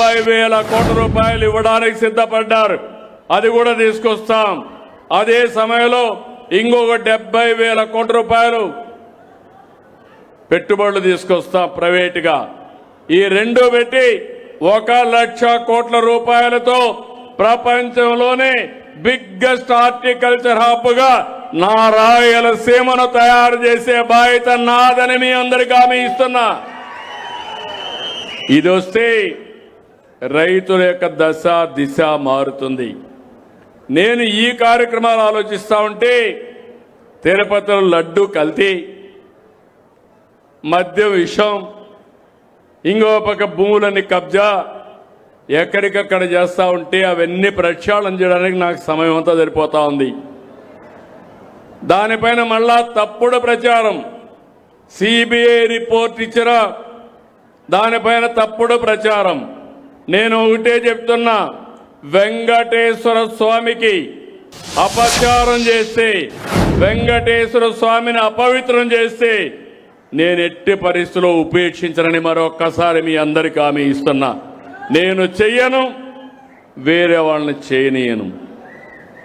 70,000 కోట్ల రూపాయలు ఇవ్వడానికి సిద్ధపడ్డారు. అది కూడా తీసుకొస్తాం. అదే సమయంలో ఇంకొక 70,000 కోట్ల రూపాయలు పెట్టుబడులు తీసుకొస్తాం ప్రైవేటుగా. ఈ రెండు పెట్టి 1,00,000 కోట్ల రూపాయలతో ప్రపంచంలోనే బిగ్గెస్ట్ హార్టికల్చర్ హబ్ గా నా రాయలసీమను తయారు చేసే బాధ్యత నాదని మీ అందరికీ హామీ ఇస్తున్నా. ఇది వస్తే రైతుల యొక్క దశ దిశ మారుతుంది. నేను ఈ కార్యక్రమాలు ఆలోచిస్తా ఉంటే తిరుపతిలో లడ్డు కల్తీ, మద్యం విషం, ఇంకో పక్క భూములన్నీ కబ్జా ఎక్కడికక్కడ చేస్తా ఉంటే అవన్నీ ప్రక్షాళన చేయడానికి నాకు సమయం అంతా సరిపోతా ఉంది. దానిపైన మళ్ళా తప్పుడు ప్రచారం, సిబిఐ రిపోర్ట్ ఇచ్చిన దానిపైన తప్పుడు ప్రచారం. నేను ఒకటే చెప్తున్నా, వెంకటేశ్వర స్వామికి అపచారం చేస్తే, వెంకటేశ్వర స్వామిని అపవిత్రం చేస్తే నేను ఎట్టి పరిస్థితుల్లో ఉపేక్షించనని మరొక్కసారి మీ అందరికీ హామీ ఇస్తున్నా. నేను చెయ్యను, వేరే వాళ్ళని చేయనీయను.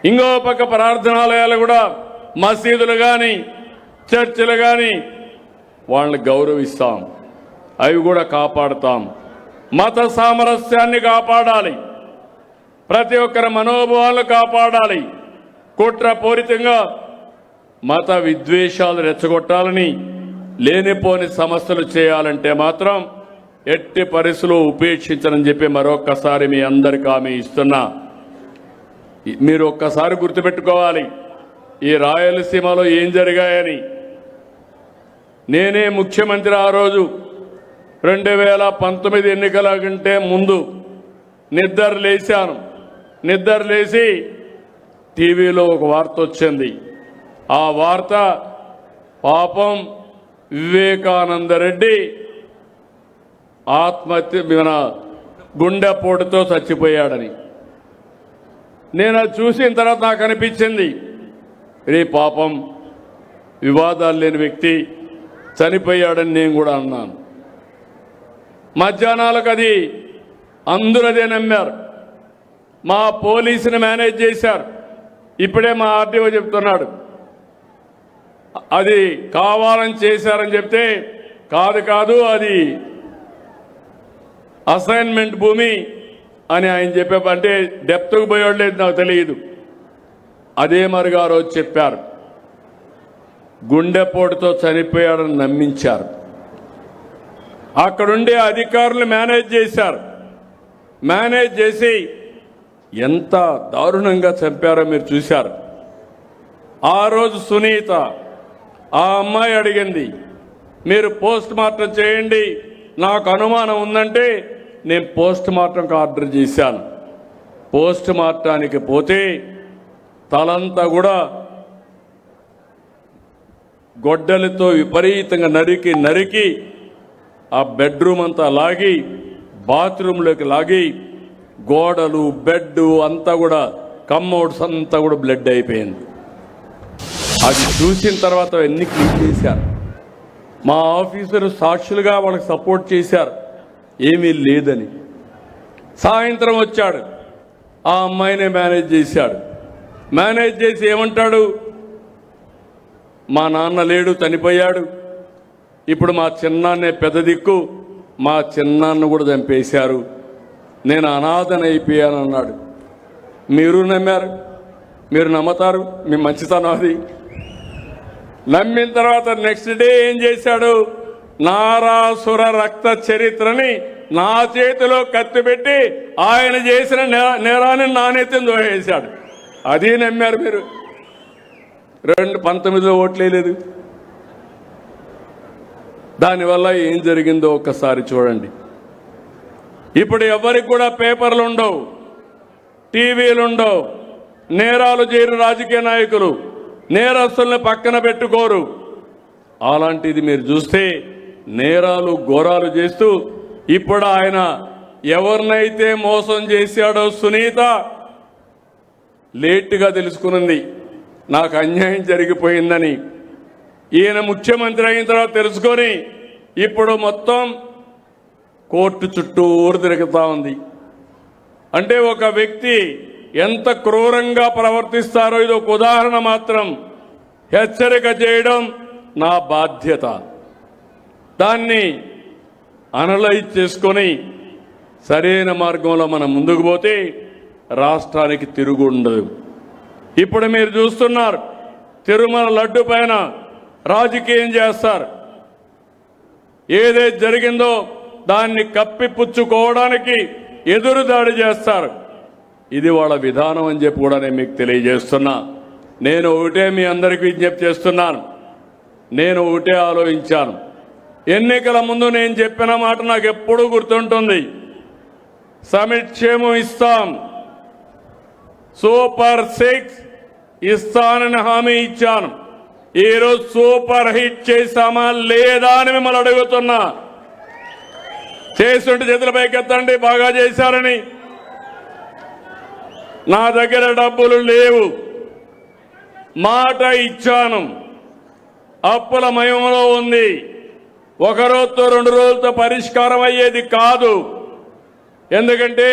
ఇంకో పక్క ప్రార్థనాలయాలు కూడా, మసీదులు కానీ చర్చిలు కానీ వాళ్ళని గౌరవిస్తాం, అవి కూడా కాపాడుతాం. మత సామరస్యాన్ని కాపాడాలి, ప్రతి ఒక్కరి మనోభావాలను కాపాడాలి. కుట్రపూరితంగా మత విద్వేషాలు రెచ్చగొట్టాలని, లేనిపోని సమస్యలు చేయాలంటే మాత్రం ఎట్టి పరిస్థితులు ఉపేక్షించనని చెప్పి మరొక్కసారి మీ అందరికీ హామీ ఇస్తున్నా. మీరు ఒక్కసారి గుర్తుపెట్టుకోవాలి, ఈ రాయలసీమలో ఏం జరిగాయని. నేనే ముఖ్యమంత్రి ఆ రోజు 2019 ఎన్నికల కంటే ముందు నిద్రలేశాను. నిద్రలేసి టీవీలో ఒక వార్త వచ్చింది. ఆ వార్త పాపం వివేకానందరెడ్డి ఆత్మహత్య గుండెపోటుతో చచ్చిపోయాడని. నేను అది చూసిన తర్వాత నాకు అనిపించింది, రే పాపం వివాదాలు లేని వ్యక్తి చనిపోయాడని నేను కూడా అన్నాను. మధ్యాహ్నాలకు అది అందరూ అదే నమ్మారు. మా పోలీసుని మేనేజ్ చేశారు. ఇప్పుడే మా ఆర్టీఓ చెప్తున్నాడు అది కావాలని చేశారని చెప్తే, కాదు అది అసైన్మెంట్ భూమి అని ఆయన చెప్పే, అంటే డెప్త్కు పోయాడు లేదు నాకు తెలియదు. అదే మరిగా ఆ రోజు చెప్పారు, గుండెపోటుతో చనిపోయాడని నమ్మించారు. అక్కడుండే అధికారులు మేనేజ్ చేశారు. మేనేజ్ చేసి ఎంత దారుణంగా చంపారో మీరు చూశారు. ఆ రోజు సునీత ఆ అమ్మాయి అడిగింది, మీరు పోస్ట్ మార్టం చేయండి, నాకు అనుమానం ఉందంటే నేను పోస్ట్ మార్టంకి ఆర్డర్ చేశాను. పోస్ట్ మార్టానికి పోతే తలంతా కూడా గొడ్డలతో విపరీతంగా నరికి ఆ బెడ్రూమ్ అంతా లాగి, బాత్రూంలోకి లాగి, గోడలు బెడ్ అంతా కూడా, కమ్మోడ్స్ అంతా కూడా బ్లడ్ అయిపోయింది. అది చూసిన తర్వాత అన్ని క్లీన్ చేశారు. మా ఆఫీసరు సాక్షులుగా వాళ్ళకి సపోర్ట్ చేశారు, ఏమీ లేదని. సాయంత్రం వచ్చాడు, ఆ అమ్మాయినే మేనేజ్ చేశాడు. మేనేజ్ చేసి ఏమంటాడు, మా నాన్న లేడు, చనిపోయాడు, ఇప్పుడు మా చిన్నాన్నే పెద్ద దిక్కు, మా చిన్నాన్న కూడా చంపేశారు, నేను అనాథనైపోయాను అన్నాడు. మీరు నమ్మారు, మీరు నమ్ముతారు, మీ మంచితనం అది. నమ్మిన తర్వాత నెక్స్ట్ డే ఏం చేశాడు, నారాసుర రక్త చరిత్రని నా చేతిలో కత్తిపెట్టి ఆయన చేసిన నేరాన్ని నా నెత్తిన దోహేశాడు. అది నమ్మారు మీరు. 2019లో ఓట్లేదు. దానివల్ల ఏం జరిగిందో ఒక్కసారి చూడండి. ఇప్పుడు ఎవరికి కూడా పేపర్లు ఉండవు, టీవీలు ఉండవు. నేరాలు చేయరు రాజకీయ నాయకులు, నేరస్తుల్ని పక్కన పెట్టుకోరు. అలాంటిది మీరు చూస్తే నేరాలు ఘోరాలు చేస్తూ, ఇప్పుడు ఆయన ఎవరినైతే మోసం చేశాడో సునీత లేటుగా తెలుసుకున్నది, నాకు అన్యాయం జరిగిపోయిందని. ఈయన ముఖ్యమంత్రి అయిన తర్వాత తెలుసుకొని ఇప్పుడు మొత్తం కోర్టు చుట్టూరు తిరుగుతూ ఉంది. అంటే ఒక వ్యక్తి ఎంత క్రూరంగా ప్రవర్తిస్తారో ఇది ఒక ఉదాహరణ మాత్రం. హెచ్చరిక చేయడం నా బాధ్యత. దాన్ని అనలైజ్ చేసుకొని సరైన మార్గంలో మనం ముందుకు పోతే రాష్ట్రానికి తిరుగు ఉండదు. ఇప్పుడు మీరు చూస్తున్నారు, తిరుమల లడ్డు పైన రాజకీయం చేస్తారు. ఏదైతే జరిగిందో దాన్ని కప్పిపుచ్చుకోవడానికి ఎదురుదాడి చేస్తారు. ఇది వాళ్ళ విధానం అని చెప్పి కూడా నేను మీకు తెలియజేస్తున్నా. నేను ఒకటే మీ అందరికీ విజ్ఞప్తి చేస్తున్నాను. నేను ఒకటే ఆలోచించాను. ఎన్నికల ముందు నేను చెప్పిన మాట నాకు ఎప్పుడూ గుర్తుంటుంది. సంక్షేమం ఇస్తాం, సూపర్ 6 ఇస్తానని హామీ ఇచ్చాను. ఈరోజు సూపర్ హిట్ చేశామా లేదా అని మిమ్మల్ని అడుగుతున్నా. చేస్తుంటే చేతుల పైకెత్తండి బాగా చేశారని. నా దగ్గర డబ్బులు లేవు, మాట ఇచ్చాను. అప్పుల మయంలో ఉంది. ఒక రోజుతో 2 రోజులతో పరిష్కారం అయ్యేది కాదు. ఎందుకంటే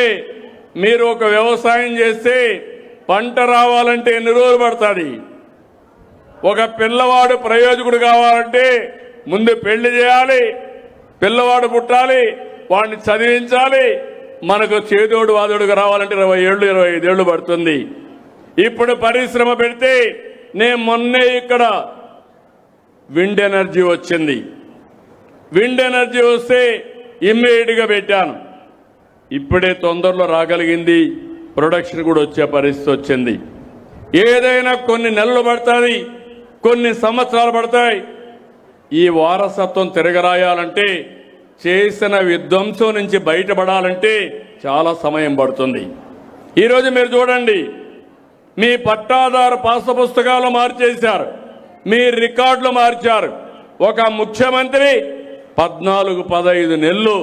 మీరు ఒక వ్యవసాయం చేస్తే పంట రావాలంటే ఎన్ని రోజులు పడుతుంది? ఒక పిల్లవాడు ప్రయోజకుడు కావాలంటే ముందు పెళ్లి చేయాలి, పిల్లవాడు పుట్టాలి, వాడిని చదివించాలి. మనకు చేదోడు వాదోడుగా రావాలంటే 20 ఏళ్ళు 25 ఏళ్ళు పడుతుంది. ఇప్పుడు పరిశ్రమ పెడితే నేను మొన్నే ఇక్కడ విండ్ ఎనర్జీ వచ్చింది. విండ్ ఎనర్జీ వస్తే ఇమ్మీడియట్గా పెట్టాను. ఇప్పుడే తొందరలో రాగలిగింది, ప్రొడక్షన్ కూడా వచ్చే పరిస్థితి వచ్చింది. ఏదైనా కొన్ని నెలలు పడుతుంది, కొన్ని సంవత్సరాలు పడతాయి. ఈ వారసత్వం తిరగరాయాలంటే, చేసిన విధ్వంసం నుంచి బయటపడాలంటే చాలా సమయం పడుతుంది. ఈరోజు మీరు చూడండి, మీ పట్టాదారు పాస్ పుస్తకాలు మార్చేశారు, మీ రికార్డులు మార్చారు. ఒక ముఖ్యమంత్రి 14-15 నెలలు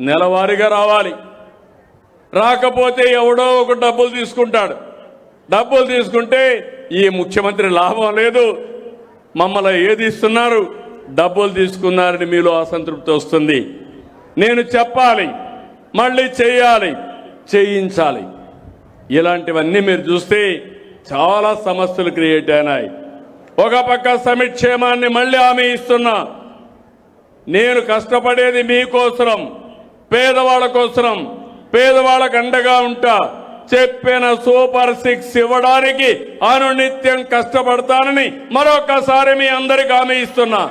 నెలవారీగా రావాలి. రాకపోతే ఎవడో ఒక డబ్బులు తీసుకుంటాడు. డబ్బులు తీసుకుంటే ఈ ముఖ్యమంత్రి లాభం లేదు, మమ్మల్ని ఏది ఇస్తున్నారు, డబ్బులు తీసుకున్నారని మీలో అసంతృప్తి వస్తుంది. నేను చెప్పాలి, మళ్ళీ చేయాలి, చేయించాలి. ఇలాంటివన్నీ మీరు చూస్తే చాలా సమస్యలు క్రియేట్ అయినాయి. ఒక పక్క సంక్షేమాన్ని మళ్ళీ హామీ ఇస్తున్నా. నేను కష్టపడేది మీకోసరం, పేదవాళ్ళ కోసరం, పేదవాళ్ళకు అండగా ఉంటా. చెప్పిన సూపర్ 6 ఇవ్వడానికి అనునిత్యం కష్టపడతానని మరొకసారి మీ అందరికి హామీ ఇస్తున్నా.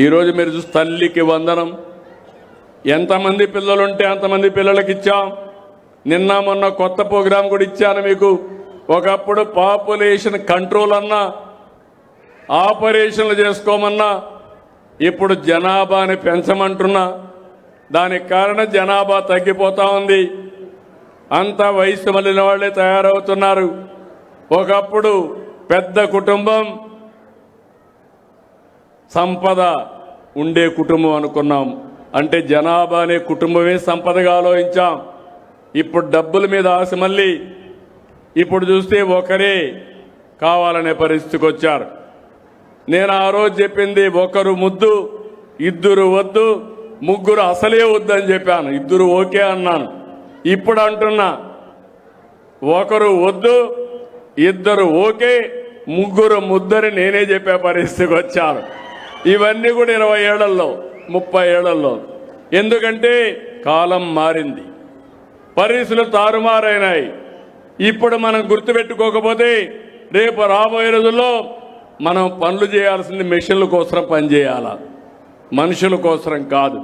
ఈరోజు మీరు చూసి తల్లికి వందనం, ఎంతమంది పిల్లలుంటే అంతమంది పిల్లలకి ఇచ్చాం. నిన్న మొన్న కొత్త ప్రోగ్రాం కూడా ఇచ్చాను మీకు. ఒకప్పుడు పాపులేషన్ కంట్రోల్ అన్నా, ఆపరేషన్లు చేసుకోమన్నా, ఇప్పుడు జనాభాని పెంచమంటున్నా. దానికి కారణం జనాభా తగ్గిపోతా ఉంది. అంతా వయసు మళ్ళిన వాళ్ళే తయారవుతున్నారు. ఒకప్పుడు పెద్ద కుటుంబం, సంపద ఉండే కుటుంబం అనుకున్నాం. అంటే జనాభా అనే కుటుంబమే సంపదగా ఆలోచించాం. ఇప్పుడు డబ్బుల మీద ఆశ మళ్ళీ ఇప్పుడు చూస్తే ఒకరే కావాలనే పరిస్థితికి వచ్చారు. నేను ఆ రోజు చెప్పింది, ఒకరు ముద్దు, ఇద్దరు వద్దు, ముగ్గురు అసలే వద్దని చెప్పాను. ఇద్దరు ఓకే అన్నాను. ఇప్పుడు అంటున్నా, ఒకరు వద్దు, ఇద్దరు ఓకే, ముగ్గురు ముద్దని నేనే చెప్పే పరిస్థితికి వచ్చాను. ఇవన్నీ కూడా 20 ఏళ్లలో 30 ఏళ్లలో. ఎందుకంటే కాలం మారింది, పరిస్థితులు తారుమారైనాయి. ఇప్పుడు మనం గుర్తుపెట్టుకోకపోతే రేపు రాబోయే రోజుల్లో మనం పనులు చేయాల్సింది మెషిన్ల కోసం పనిచేయాల, మనుషుల కోసం కాదు.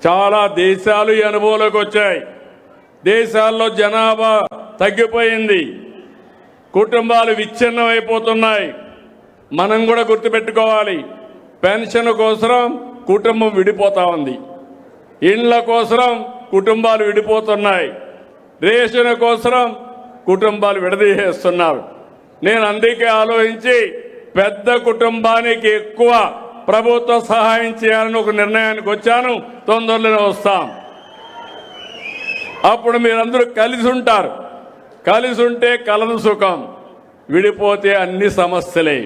చాలా దేశాలు ఈ అనుభవంలోకి వచ్చాయి. దేశాల్లో జనాభా తగ్గిపోయింది, కుటుంబాలు విచ్ఛిన్నం అయిపోతున్నాయి. మనం కూడా గుర్తుపెట్టుకోవాలి, పెన్షన్ కోసం కుటుంబం విడిపోతా ఉంది, ఇండ్ల కోసం కుటుంబాలు విడిపోతున్నాయి, రేషన్ కోసం కుటుంబాలు విడదీసేస్తున్నారు. నేను అందుకే ఆలోచించి పెద్ద కుటుంబానికి ఎక్కువ ప్రభుత్వ సహాయం చేయాలని ఒక నిర్ణయానికి వచ్చాను. తొందరలోనే వస్తాం. అప్పుడు మీరందరూ కలిసి ఉంటారు. కలిసి ఉంటే కలదు సుఖం, విడిపోతే అన్ని సమస్యలే.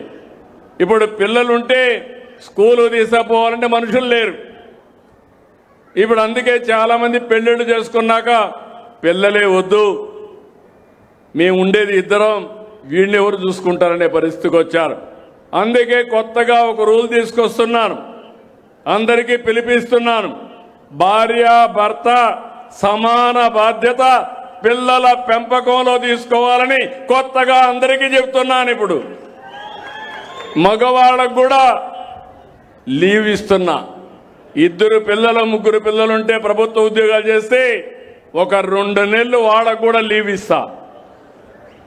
ఇప్పుడు పిల్లలుంటే స్కూలు తీసుకుపోవాలంటే మనుషులు లేరు, ఇప్పుడు అందుకే చాలా మంది పెళ్ళిళ్ళు చేసుకున్నాక పిల్లలే వద్దు, మేము ఉండేది ఇద్దరం, వీడిని ఎవరు చూసుకుంటారనే పరిస్థితికి వచ్చారు. అందుకే కొత్తగా ఒక రూల్ తీసుకొస్తున్నాను, అందరికీ పిలిపిస్తున్నాను. భార్య భర్త సమాన బాధ్యత పిల్లల పెంపకంలో తీసుకోవాలని కొత్తగా అందరికీ చెప్తున్నాను. ఇప్పుడు మగవాళ్ళకు కూడా లీవ్ ఇస్తున్నా. 2 పిల్లలు 3 పిల్లలుంటే ప్రభుత్వ ఉద్యోగాలు చేస్తే ఒక 2 నెలలు వాళ్ళకు కూడా లీవ్ ఇస్తా.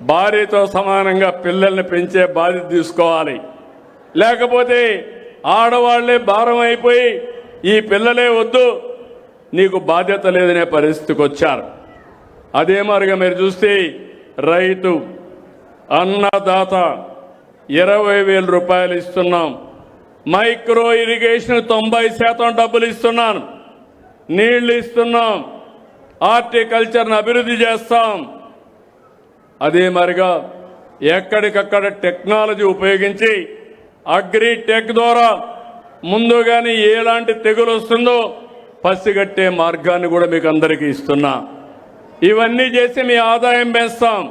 భార్యతో సమానంగా పిల్లల్ని పెంచే బాధ్యత తీసుకోవాలి. లేకపోతే ఆడవాళ్లే భారం అయిపోయి ఈ పిల్లలే వద్దు, నీకు బాధ్యత లేదనే పరిస్థితికి వచ్చారు. అదే మరిగా మీరు చూస్తే రైతు అన్నదాత 20,000 రూపాయలు ఇస్తున్నాం. మైక్రో ఇరిగేషన్ 90% డబ్బులు ఇస్తున్నాను. నీళ్లు ఇస్తున్నాం. హార్టికల్చర్ను అభివృద్ధి చేస్తాం. అదే మరిగా ఎక్కడికక్కడ టెక్నాలజీ ఉపయోగించి అగ్రి టెక్ ద్వారా ముందుగానే ఎలాంటి తెగులు వస్తుందో పసిగట్టే మార్గాన్ని కూడా మీకు అందరికీ ఇస్తున్నా. ఇవన్నీ చేసి మీ ఆదాయం పెంచుతాం.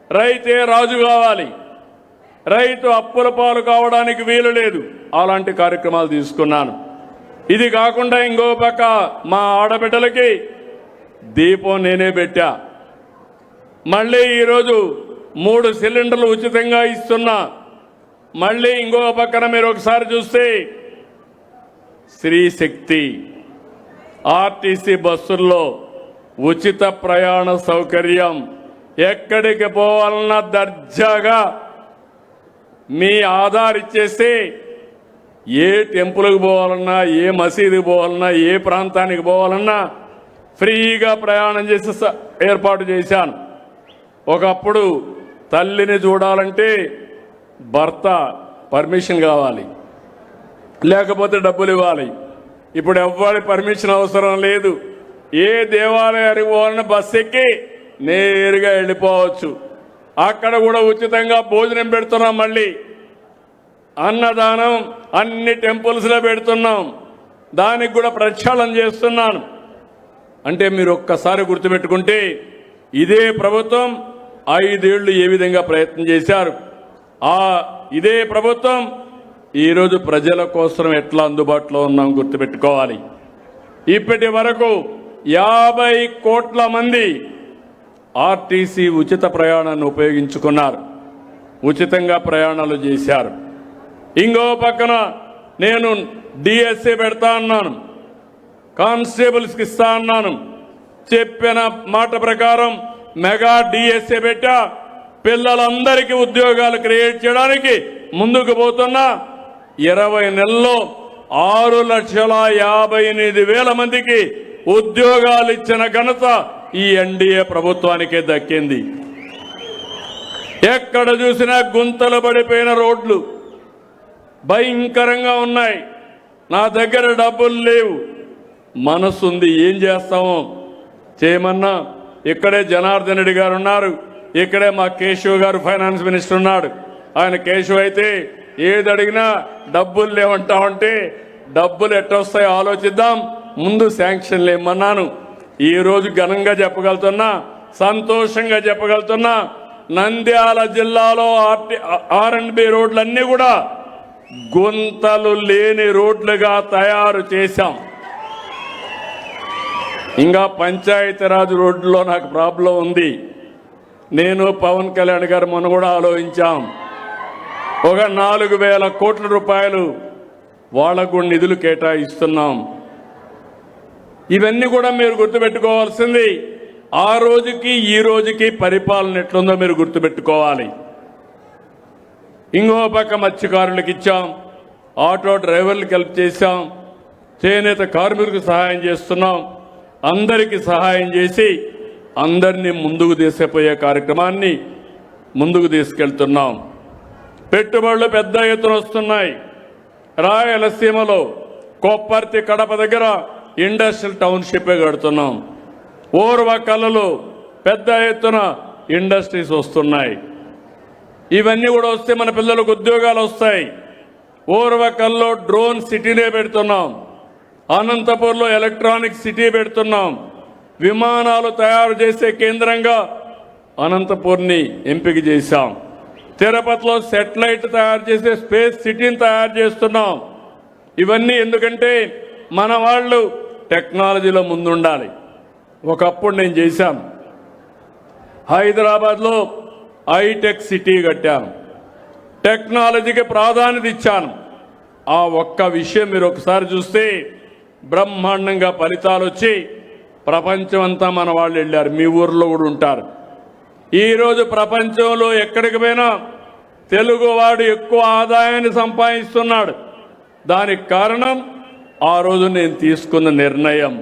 రైతే రాజు కావాలి, రైతు అప్పుల పాలు కావడానికి వీలు లేదు. అలాంటి కార్యక్రమాలు తీసుకున్నాను. ఇది కాకుండా ఇంకో పక్క మా ఆడబిడ్డలకి దీపం నేనే పెట్టా. మళ్ళీ ఈరోజు 3 సిలిండర్లు ఉచితంగా ఇస్తున్నా. మళ్ళీ ఇంకో పక్కన మీరు ఒకసారి చూస్తే స్త్రీ శక్తి ఆర్టీసీ బస్సుల్లో ఉచిత ప్రయాణ సౌకర్యం. ఎక్కడికి పోవాలన్నా దర్జాగా మీ ఆధార్ ఇచ్చేస్తే ఏ టెంపుల్కి పోవాలన్నా, ఏ మసీదుకి పోవాలన్నా, ఏ ప్రాంతానికి పోవాలన్నా ఫ్రీగా ప్రయాణం చేసి ఏర్పాటు చేశాను. ఒకప్పుడు తల్లిని చూడాలంటే భర్త పర్మిషన్ కావాలి, లేకపోతే డబ్బులు ఇవ్వాలి. ఇప్పుడు ఎవ్వరి పర్మిషన్ అవసరం లేదు. ఏ దేవాలయానికి పోవాలన్నా బస్సు ఎక్కి నేరుగా వెళ్ళిపోవచ్చు. అక్కడ కూడా ఉచితంగా భోజనం పెడుతున్నాం. మళ్ళీ అన్నదానం అన్ని టెంపుల్స్లో పెడుతున్నాం. దానికి కూడా ప్రక్షాళన చేస్తున్నాను. అంటే మీరు ఒక్కసారి గుర్తుపెట్టుకుంటే ఇదే ప్రభుత్వం 5 ఏళ్లు ఏ విధంగా ప్రయత్నం చేశారు, ఇదే ప్రభుత్వం ఈరోజు ప్రజల కోసం ఎట్లా అందుబాటులో ఉన్నాం గుర్తుపెట్టుకోవాలి. ఇప్పటి వరకు 50 కోట్ల మంది ఆర్టీసీ ఉచిత ప్రయాణాన్ని ఉపయోగించుకున్నారు, ఉచితంగా ప్రయాణాలు చేశారు. ఇంకో పక్కన నేను డిఎస్ఏ పెడతా అన్నాను, కానిస్టేబుల్స్కి ఇస్తా అన్నాను. చెప్పిన మాట ప్రకారం మెగా డిఎస్ఏ పెట్టా. పిల్లలందరికీ ఉద్యోగాలు క్రియేట్ చేయడానికి ముందుకు పోతున్నా. 20 నెలల్లో 6,58,000 మందికి ఉద్యోగాలు ఇచ్చిన ఘనత ఈ ఎన్డీఏ ప్రభుత్వానికే దక్కింది. ఎక్కడ చూసినా గుంతలు పడిపోయిన రోడ్లు భయంకరంగా ఉన్నాయి. నా దగ్గర డబ్బులు లేవు, మనసుంది, ఏం చేస్తామో చేయమన్నా. ఇక్కడే జనార్దన్ రెడ్డి గారు ఉన్నారు, ఇక్కడే మా కేశవ్ గారు ఫైనాన్స్ మినిస్టర్ ఉన్నాడు. ఆయన కేశవ్ అయితే ఏది అడిగినా డబ్బులు లేవంటామంటే డబ్బులు ఎట్టొస్తాయో ఆలోచిద్దాం, ముందు శాంక్షన్లు ఇమ్మన్నాను. ఈరోజు ఘనంగా చెప్పగలుగుతున్నా, సంతోషంగా చెప్పగలుగుతున్నా, నంద్యాల జిల్లాలో R&B రోడ్లన్నీ కూడా గుంతలు లేని రోడ్లుగా తయారు చేశాం. ఇంకా పంచాయతీరాజ్ రోడ్లో నాకు ప్రాబ్లం ఉంది. నేను పవన్ కళ్యాణ్ గారు మొన్న కూడా ఆలోచించాం. ఒక 4,000 కోట్ల రూపాయలు వాళ్లకు నిధులు కేటాయిస్తున్నాం. ఇవన్నీ కూడా మీరు గుర్తుపెట్టుకోవాల్సింది. ఆ రోజుకి ఈ రోజుకి పరిపాలన ఎట్లుందో మీరు గుర్తుపెట్టుకోవాలి. ఇంకో పక్క మత్స్యకారులకు ఇచ్చాం, ఆటో డ్రైవర్లకు హెల్ప్ చేశాం, చేనేత కార్మికులకు సహాయం చేస్తున్నాం. అందరికీ సహాయం చేసి అందరినీ ముందుకు తీసుకుపోయే కార్యక్రమాన్ని ముందుకు తీసుకెళ్తున్నాం. పెట్టుబడులు పెద్ద ఎత్తున వస్తున్నాయి. రాయలసీమలో కొప్పర్తి కడప దగ్గర ఇండస్ట్రియల్ టౌన్షిప్ కడుతున్నాం. ఓర్వకల్లులో పెద్ద ఎత్తున ఇండస్ట్రీస్ వస్తున్నాయి. ఇవన్నీ కూడా వస్తే మన పిల్లలకు ఉద్యోగాలు వస్తాయి. ఓర్వకల్లో డ్రోన్ సిటీనే పెడుతున్నాం. అనంతపూర్లో ఎలక్ట్రానిక్ సిటీ పెడుతున్నాం. విమానాలు తయారు చేసే కేంద్రంగా అనంతపూర్ని ఎంపిక చేశాం. తిరుపతిలో సెటిలైట్ తయారు చేసే స్పేస్ సిటీని తయారు చేస్తున్నాం. ఇవన్నీ ఎందుకంటే మన వాళ్ళు టెక్నాలజీలో ముందుండాలి. ఒకప్పుడు నేను చేశాను. హైదరాబాద్లో హైటెక్ సిటీ కట్టాను. టెక్నాలజీకి ప్రాధాన్యత ఇచ్చాను. ఆ ఒక్క విషయం మీరు ఒకసారి చూస్తే బ్రహ్మాండంగా ఫలితాలు వచ్చి ప్రపంచం అంతా మన వాళ్ళు వెళ్ళారు. మీ ఊర్లో కూడా ఉంటారు. ఈరోజు ప్రపంచంలో ఎక్కడికి పోయినా తెలుగువాడు ఎక్కువ ఆదాయాన్ని సంపాదిస్తున్నాడు. దానికి కారణం ఆ రోజు నేను తీసుకున్న నిర్ణయం.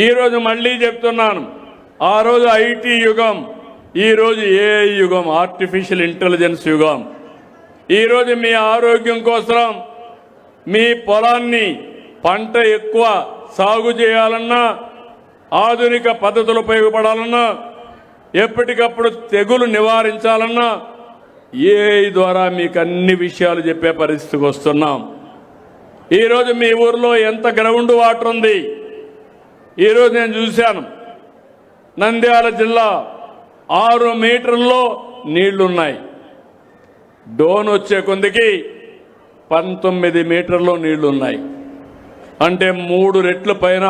ఈరోజు మళ్ళీ చెప్తున్నాను, ఆ రోజు ఐటీ యుగం, ఈరోజు ఏఐ యుగం, ఆర్టిఫిషియల్ ఇంటెలిజెన్స్ యుగం. ఈరోజు మీ ఆరోగ్యం కోసం మీ పొలాన్ని పంట ఎక్కువ సాగు చేయాలన్నా, ఆధునిక పద్ధతులు ఉపయోగపడాలన్నా, ఎప్పటికప్పుడు తెగులు నివారించాలన్నా ఏఐ ద్వారా మీకు అన్ని విషయాలు చెప్పే పరిస్థితికి వస్తున్నాం. ఈరోజు మీ ఊర్లో ఎంత గ్రౌండ్ వాటర్ ఉంది. ఈరోజు నేను చూశాను, నంద్యాల జిల్లా 6 మీటర్లలో నీళ్లున్నాయి. డోన్ వచ్చే కొందికి 19 మీటర్లో నీళ్లున్నాయి. అంటే 3 రెట్ల పైన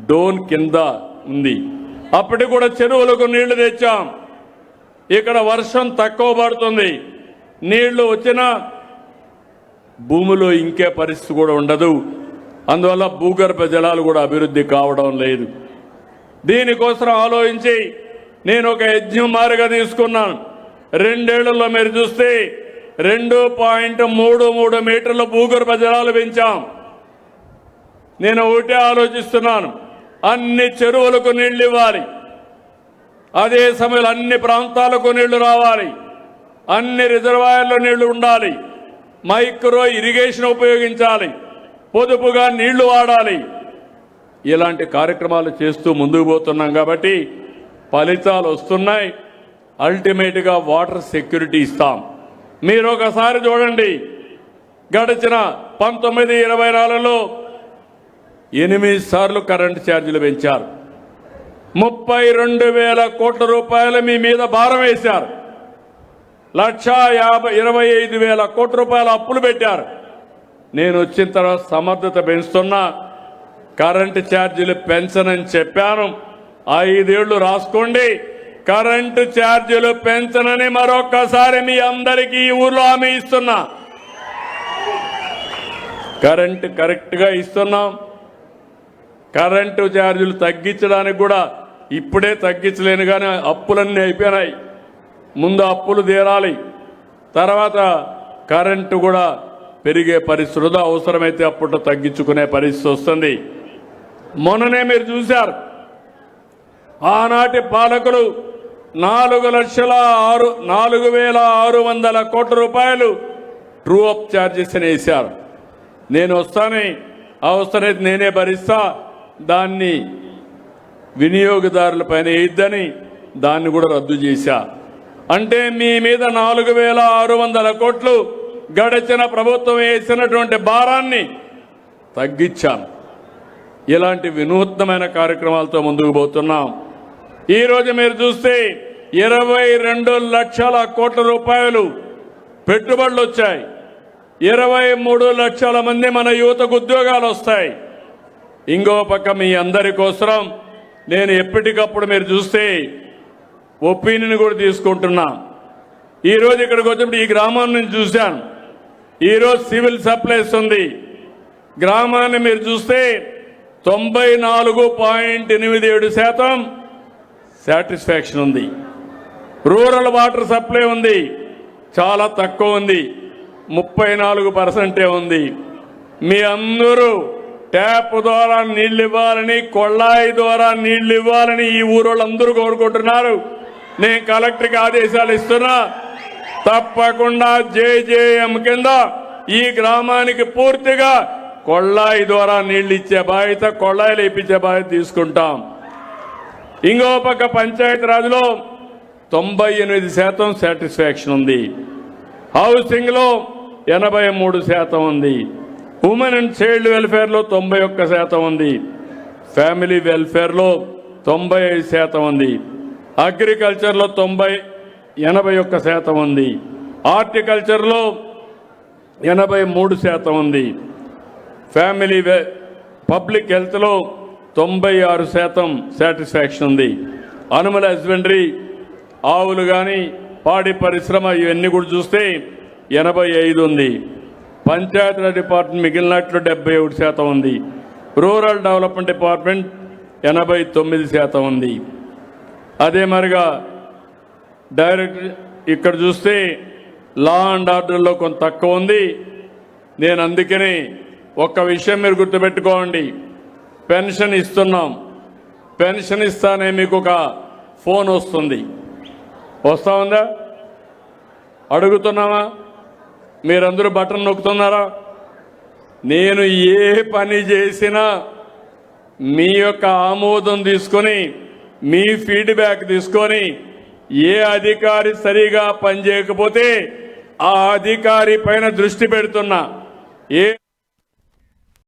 డోన్ కింద ఉంది. అప్పటికి కూడా చెరువులకు నీళ్లు తెచ్చాం. ఇక్కడ వర్షం తక్కువ పడుతుంది. నీళ్లు వచ్చినా భూమిలో ఇంకే పరిస్థితి కూడా ఉండదు. అందువల్ల భూగర్భ జలాలు కూడా అభివృద్ధి కావడం లేదు. దీనికోసం ఆలోచించి నేను ఒక యజ్ఞం మారుగా తీసుకున్నాను. 2 ఏళ్లలో మీరు చూస్తే 2.33 మీటర్ల భూగర్భ జలాలు పెంచాం. నేను ఒకటే ఆలోచిస్తున్నాను, అన్ని చెరువులకు నీళ్లు ఇవ్వాలి. అదే సమయంలో అన్ని ప్రాంతాలకు నీళ్లు రావాలి. అన్ని రిజర్వాయర్లో నీళ్లు ఉండాలి. మైక్రో ఇరిగేషన్ ఉపయోగించాలి. పొదుపుగా నీళ్లు వాడాలి. ఇలాంటి కార్యక్రమాలు చేస్తూ ముందుకు పోతున్నాం కాబట్టి ఫలితాలు వస్తున్నాయి. అల్టిమేట్గా వాటర్ సెక్యూరిటీ ఇస్తాం. మీరు ఒకసారి చూడండి, గడిచిన 19-24లో 8 సార్లు కరెంటు ఛార్జీలు పెంచారు. 32,000 కోట్ల రూపాయలు మీ మీద భారం వేశారు. 1,25,000 కోట్ల రూపాయల అప్పులు పెట్టారు. నేను వచ్చిన తర్వాత సమర్థత పెంచుతున్నా. కరెంటు ఛార్జీలు పెంచనని చెప్పాను. 5 ఏళ్లు రాసుకోండి. కరెంటు ఛార్జీలు పెంచనని మరొక్కసారి మీ అందరికీ ఈ ఊర్లో హామీ ఇస్తున్నా. కరెంటు కరెక్ట్గా ఇస్తున్నాం. కరెంటు ఛార్జీలు తగ్గించడానికి కూడా ఇప్పుడే తగ్గించలేను, కానీ అప్పులన్నీ అయిపోయినాయి. ముందు అప్పులు తీరాలి, తర్వాత కరెంటు కూడా పెరిగే పరిస్థితులు అవసరమైతే అప్పుడు తగ్గించుకునే పరిస్థితి వస్తుంది. మొన్ననే మీరు చూశారు, ఆనాటి పాలకులు 4,06,4,600 కోట్ల రూపాయలు ట్రూ అప్ ఛార్జెస్ అని వేశారు. నేను వస్తానే అవసరమైతే నేనే భరిస్తా, దాన్ని వినియోగదారులపైన వేయద్దని దాన్ని కూడా రద్దు చేశా. అంటే మీ మీద 4,600 కోట్లు గడిచిన ప్రభుత్వం వేసినటువంటి భారాన్ని తగ్గించాను. ఇలాంటి వినూత్నమైన కార్యక్రమాలతో ముందుకు పోతున్నాం. ఈరోజు మీరు చూస్తే 22 లక్షల కోట్ల రూపాయలు పెట్టుబడులు వచ్చాయి. 23 లక్షల మంది మన యువతకు ఉద్యోగాలు వస్తాయి. ఇంకో పక్క మీ అందరి కోసం నేను ఎప్పటికప్పుడు మీరు చూస్తే ఒపీనియన్ కూడా తీసుకుంటున్నా. ఈరోజు ఇక్కడికి వచ్చినప్పుడు ఈ గ్రామాన్ని నేను చూశాను. ఈరోజు సివిల్ సప్లైస్ ఉంది. గ్రామాన్ని మీరు చూస్తే 94.87% సాటిస్ఫాక్షన్ ఉంది. రూరల్ వాటర్ సప్లై ఉంది, చాలా తక్కువ ఉంది, 34% ఉంది. మీ అందరూ ట్యాప్ ద్వారా నీళ్లు ఇవ్వాలని, కొళ్ళాయి ద్వారా నీళ్లు ఇవ్వాలని ఈ ఊరోళ్ళందరూ కోరుకుంటున్నారు. నేను కలెక్టర్కి ఆదేశాలు ఇస్తున్నా. తప్పకుండా జేజేఎం కింద ఈ గ్రామానికి పూర్తిగా కొళ్ళాయి ద్వారా నీళ్లు ఇచ్చే బాధ్యత, కొళ్ళాయిలు ఇప్పించే బాధ్యత తీసుకుంటాం. ఇంకో పక్క పంచాయతీరాజ్లో 98% సాటిస్ఫాక్షన్ ఉంది. హౌసింగ్లో 83% ఉంది. ఉమెన్ అండ్ చైల్డ్ వెల్ఫేర్లో 91% ఉంది, ఫ్యామిలీ వెల్ఫేర్లో 95% ఉంది, అగ్రికల్చర్లో 81% ఉంది, హార్టికల్చర్లో 83% ఉంది, ఫ్యామిలీ పబ్లిక్ హెల్త్లో 96% సాటిస్ఫాక్షన్ ఉంది, అనిమల్ హస్బెండరీ ఆవులు కానీ పాడి పరిశ్రమ ఇవన్నీ కూడా చూస్తే 85 ఉంది, పంచాయతీరాజ్ డిపార్ట్మెంట్ మిగిలినట్లు 71% ఉంది, రూరల్ డెవలప్మెంట్ డిపార్ట్మెంట్ 89% ఉంది. అదే మరిగా డైరెక్ట్ ఇక్కడ చూస్తే లా అండ్ ఆర్డర్లో కొంత తక్కువ ఉంది. నేను అందుకని ఒక్క విషయం మీరు గుర్తుపెట్టుకోండి, పెన్షన్ ఇస్తున్నాం, పెన్షన్ ఇస్తానే మీకు ఒక ఫోన్ వస్తుంది, వస్తా ఉందా? అడుగుతున్నామా? మీరందరూ బటన్ నొక్కుతున్నారా? నేను ఏ పని చేసినా మీ యొక్క ఆమోదం తీసుకొని, మీ ఫీడ్బ్యాక్ తీసుకొని, ఏ అధికారి సరిగా పనిచేయకపోతే ఆ అధికారి పైన దృష్టి పెడుతున్నా. ఏ